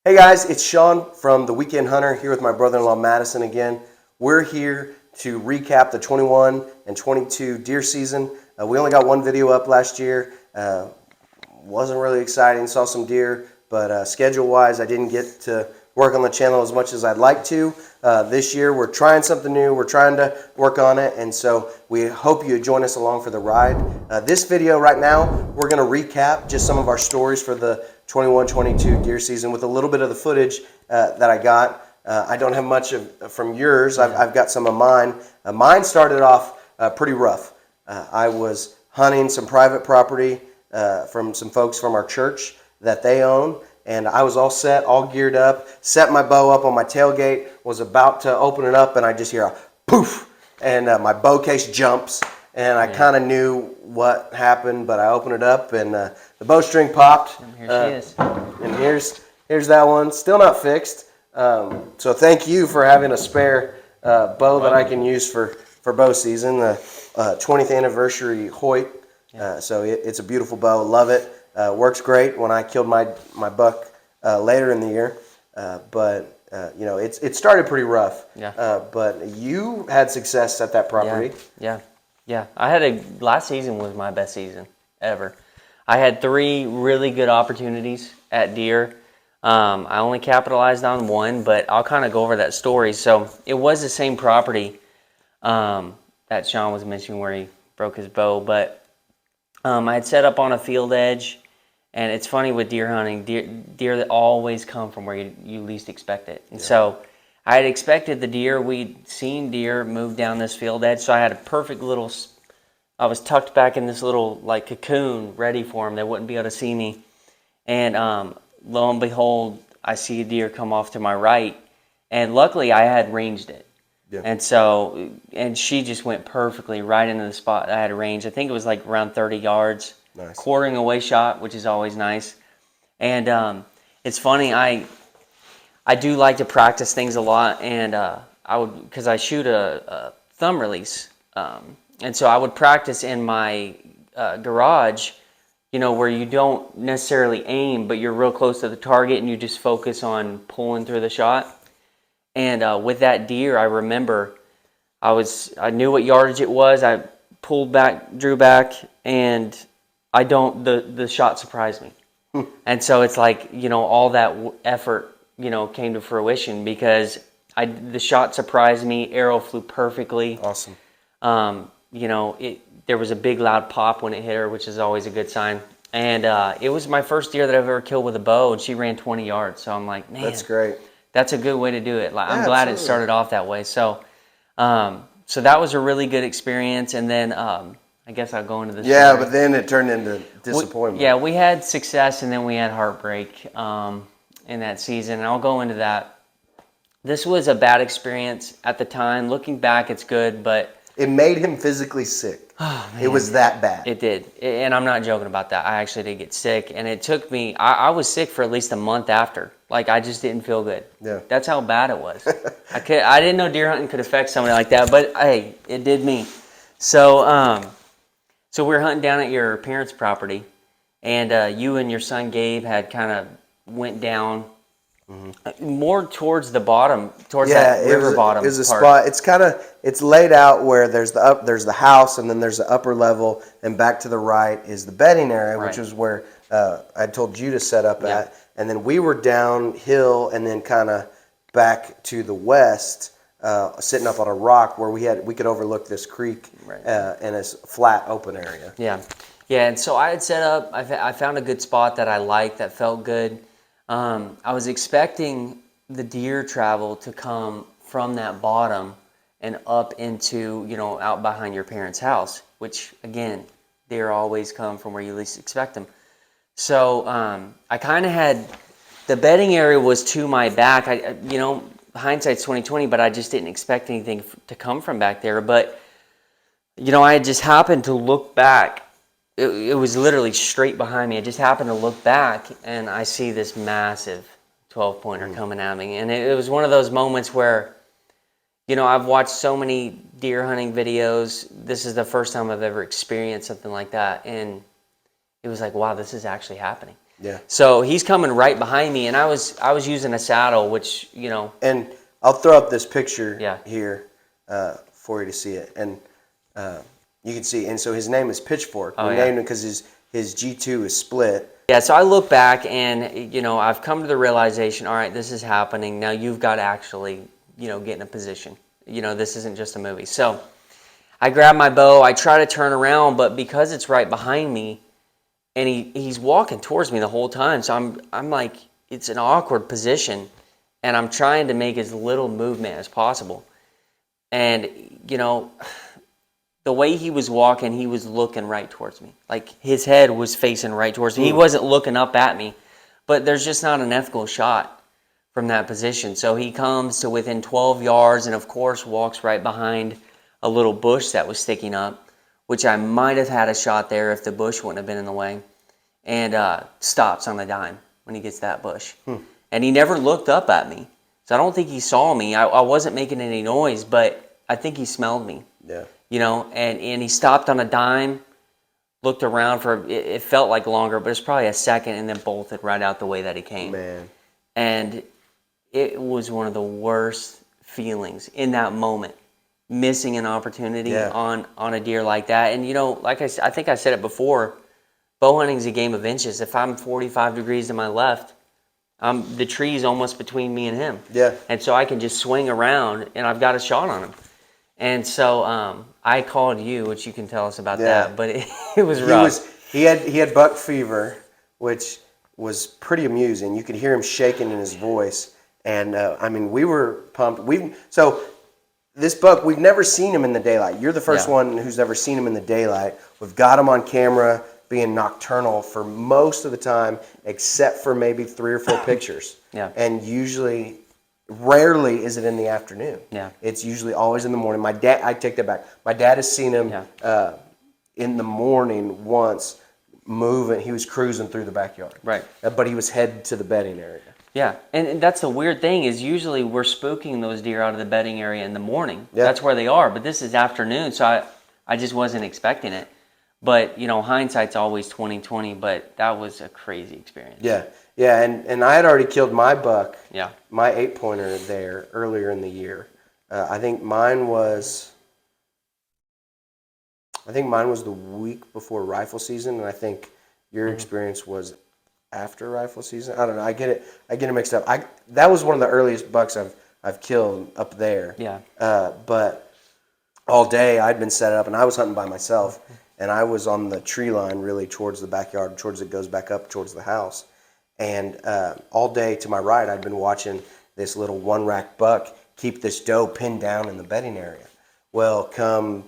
Hey guys, it's Shawn from The Weekend Hunter here with my brother-in-law Madison again. We're here to recap the 21 and 22 deer season. We only got one video up last year. Wasn't really exciting, saw some deer, but schedule-wise I didn't get to work on the channel as much as I'd like to. This year we're trying something new, we're trying to work on it, and so we hope you join us along for the ride. This video right now, we're going to recap just some of our stories for the 21-22 deer season with a little bit of the footage that I got. I don't have much from yours. I've got some of mine. Mine started off pretty rough. I was hunting some private property from some folks from our church that they own, and I was all set, all geared up, set my bow up on my tailgate, was about to open it up, and I just hear a poof, and my bow case jumps, and I kind of knew what happened, but I opened it up, and the bowstring popped. And here she is. And here's that one, still not fixed. So thank you for having a spare bow that I can use for bow season, the 20th anniversary Hoyt. So it's a beautiful bow, love it. Works great when I killed my buck later in the year. But you know, it started pretty rough. Yeah. But you had success at that property. Yeah. I had last season was my best season ever. I had 3 really good opportunities at deer. I only capitalized on one, but I'll kind of go over that story. So it was the same property that Shawn was mentioning where he broke his bow, but I had set up on a field edge, and it's funny with deer hunting, deer that always come from where you least expect it. And so I had expected the deer, we'd seen deer move down this field edge, so I had a perfect little, I was tucked back in this little like cocoon ready for them. They wouldn't be able to see me. And lo and behold, I see a deer come off to my right, and luckily I had ranged it. Yeah. And so, and she just went perfectly right into the spot I had range. I think it was like around 30 yards. Nice. Quartering away shot, which is always nice. And it's funny, I do like to practice things a lot, and because I shoot a thumb release, and so I would practice in my garage, you know, where you don't necessarily aim, but you're real close to the target and you just focus on pulling through the shot. And with that deer, I remember I knew what yardage it was. I pulled back, drew back, and the shot surprised me. And so it's like, you know, all that effort, you know, came to fruition because the shot surprised me. Arrow flew perfectly. Awesome. You know, there was a big loud pop when it hit her, which is always a good sign. And it was my first deer that I've ever killed with a bow, and she ran 20 yards. So I'm like, man, that's great. That's a good way to do it. Like, I'm glad it started off that way. So, so that was a really good experience. And then I guess I'll go into this. Yeah, story. But then it turned into disappointment. We had success, and then we had heartbreak in that season. And I'll go into that. This was a bad experience at the time. Looking back, it's good, but it made him physically sick. Oh, man. It was that bad. It did. And I'm not joking about that. I actually did get sick. And it took me, I was sick for at least a month after. Like, I just didn't feel good. Yeah. That's how bad it was. I didn't know deer hunting could affect somebody like that. But, hey, it did me. So, so we were hunting down at your parents' property. And you and your son Gabe had kind of went down more towards the bottom, towards that river bottom. It was a spot. It's laid out where there's the house, and then there's the upper level, and back to the right is the bedding area, which is where I told you to set up at. And then we were downhill, and then kind of back to the west, sitting up on a rock where we could overlook this creek and this flat open area. Yeah. And so I had set up. I found a good spot that I liked, that felt good. I was expecting the deer travel to come from that bottom and up into, you know, out behind your parents' house, which, again, deer always come from where you least expect them. So I kind of had, the bedding area was to my back. You know, hindsight's 20/20, but I just didn't expect anything to come from back there. But, you know, I had just happened to look back. It was literally straight behind me. I just happened to look back, and I see this massive 12-pointer coming at me. And it was one of those moments where, you know, I've watched so many deer hunting videos. This is the first time I've ever experienced something like that. And it was like, wow, this is actually happening. Yeah. So he's coming right behind me, and I was using a saddle, which, you know. And I'll throw up this picture Yeah. here for you to see it, and you can see. And so his name is Pitchfork. Oh, we yeah. named him because his G2 is split. Yeah, so I look back, and, you know, I've come to the realization, all right, this is happening. Now you've got to actually, you know, get in a position. You know, this isn't just a movie. So I grab my bow. I try to turn around, but because it's right behind me, and he's walking towards me the whole time, so I'm like, it's an awkward position, and I'm trying to make as little movement as possible. And, you know, the way he was walking, he was looking right towards me. Like, his head was facing right towards me. He wasn't looking up at me. But there's just not an ethical shot from that position. So he comes to within 12 yards and, of course, walks right behind a little bush that was sticking up, which I might have had a shot there if the bush wouldn't have been in the way, and stops on a dime when he gets that bush. And he never looked up at me. So I don't think he saw me. I wasn't making any noise, but I think he smelled me. Yeah. You know, and he stopped on a dime, looked around for, it felt like longer, but it's probably a second, and then bolted right out the way that he came. Man. And it was one of the worst feelings in that moment, missing an opportunity on a deer like that. And, you know, like I think I said it before, bow hunting's a game of inches. If I'm 45 degrees to my left, the tree's almost between me and him. Yeah. And so I can just swing around, and I've got a shot on him. And so I called you, which you can tell us about that, but it was rough. He had buck fever, which was pretty amusing. You could hear him shaking in his voice, and I mean, we were pumped. So this buck, we've never seen him in the daylight. You're the first one who's ever seen him in the daylight. We've got him on camera being nocturnal for most of the time, except for maybe 3 or 4 pictures. Yeah. And usually, rarely is it in the afternoon. Yeah. It's usually always in the morning. My dad, I take that back. My dad has seen him in the morning once moving. He was cruising through the backyard. Right. But he was headed to the bedding area. Yeah, and that's the weird thing is usually we're spooking those deer out of the bedding area in the morning. Yeah. That's where they are, but this is afternoon, so I just wasn't expecting it. But, you know, hindsight's always 20/20, but that was a crazy experience. Yeah, yeah, and I had already killed my buck, Yeah. my 8-pointer there earlier in the year. I think mine was the week before rifle season, and I think your experience was after rifle season. I don't know. I get it mixed up. That was one of the earliest bucks I've killed up there. Yeah. But all day I'd been set up, and I was hunting by myself, and I was on the tree line really towards the backyard, towards it goes back up towards the house, and all day to my right I'd been watching this little 1-rack buck keep this doe pinned down in the bedding area. Well, come,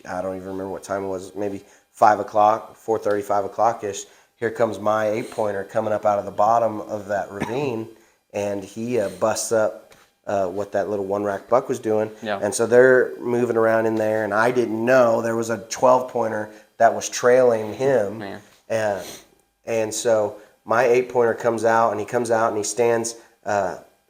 I don't even remember what time it was, maybe 5 o'clock, 4:30, 5 o'clock-ish, here comes my 8-pointer coming up out of the bottom of that ravine, and he busts up what that little 1-rack buck was doing. Yeah. And so they're moving around in there, and I didn't know there was a 12-pointer that was trailing him. Man. And so my 8-pointer comes out, and he stands,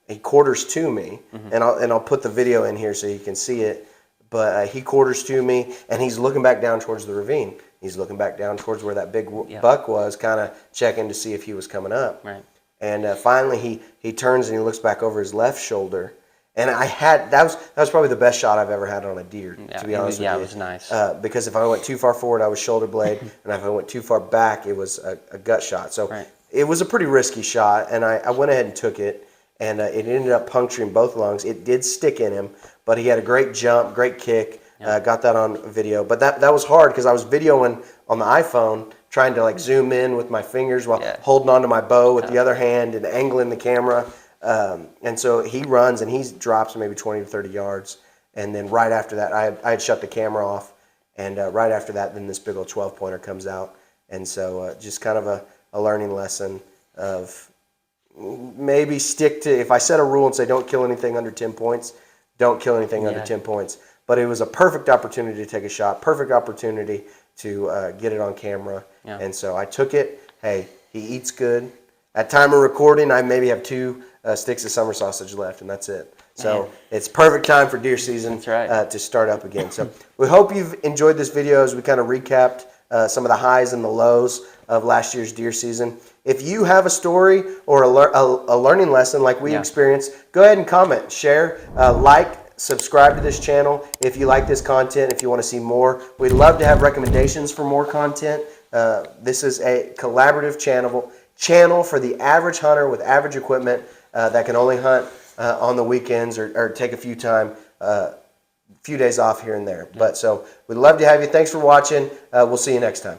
he quarters to me, and I'll put the video in here so you can see it. But he quarters to me, and he's looking back down towards the ravine. He's looking back down towards where that big buck was, kind of checking to see if he was coming up. Right. And finally, he turns and he looks back over his left shoulder. And that was probably the best shot I've ever had on a deer, to be honest with you. Yeah, it was nice. Because if I went too far forward, I was shoulder blade, and if I went too far back, it was a gut shot. So it was a pretty risky shot, and I went ahead and took it, and it ended up puncturing both lungs. It did stick in him, but he had a great jump, great kick. Got that on video, but that was hard because I was videoing on the iPhone, trying to like zoom in with my fingers while holding onto my bow with the other hand and angling the camera. And so he runs and he drops maybe 20 to 30 yards, and then right after that, I had shut the camera off, and right after that, then this big old 12-pointer comes out, and so just kind of a learning lesson of maybe stick to, if I set a rule and say don't kill anything under 10 points, don't kill anything under 10 points. But it was a perfect opportunity to take a shot, perfect opportunity to get it on camera. Yeah. And so I took it. Hey, he eats good. At time of recording, I maybe have 2 sticks of summer sausage left, and that's it. So it's perfect time for deer season to start up again. So we hope you've enjoyed this video as we kind of recapped some of the highs and the lows of last year's deer season. If you have a story or a learning lesson like we experienced, go ahead and comment, share, like, subscribe to this channel if you like this content, if you want to see more. We'd love to have recommendations for more content. This is a collaborative channel for the average hunter with average equipment that can only hunt on the weekends or take a few days off here and there. But so we'd love to have you. Thanks for watching. We'll see you next time.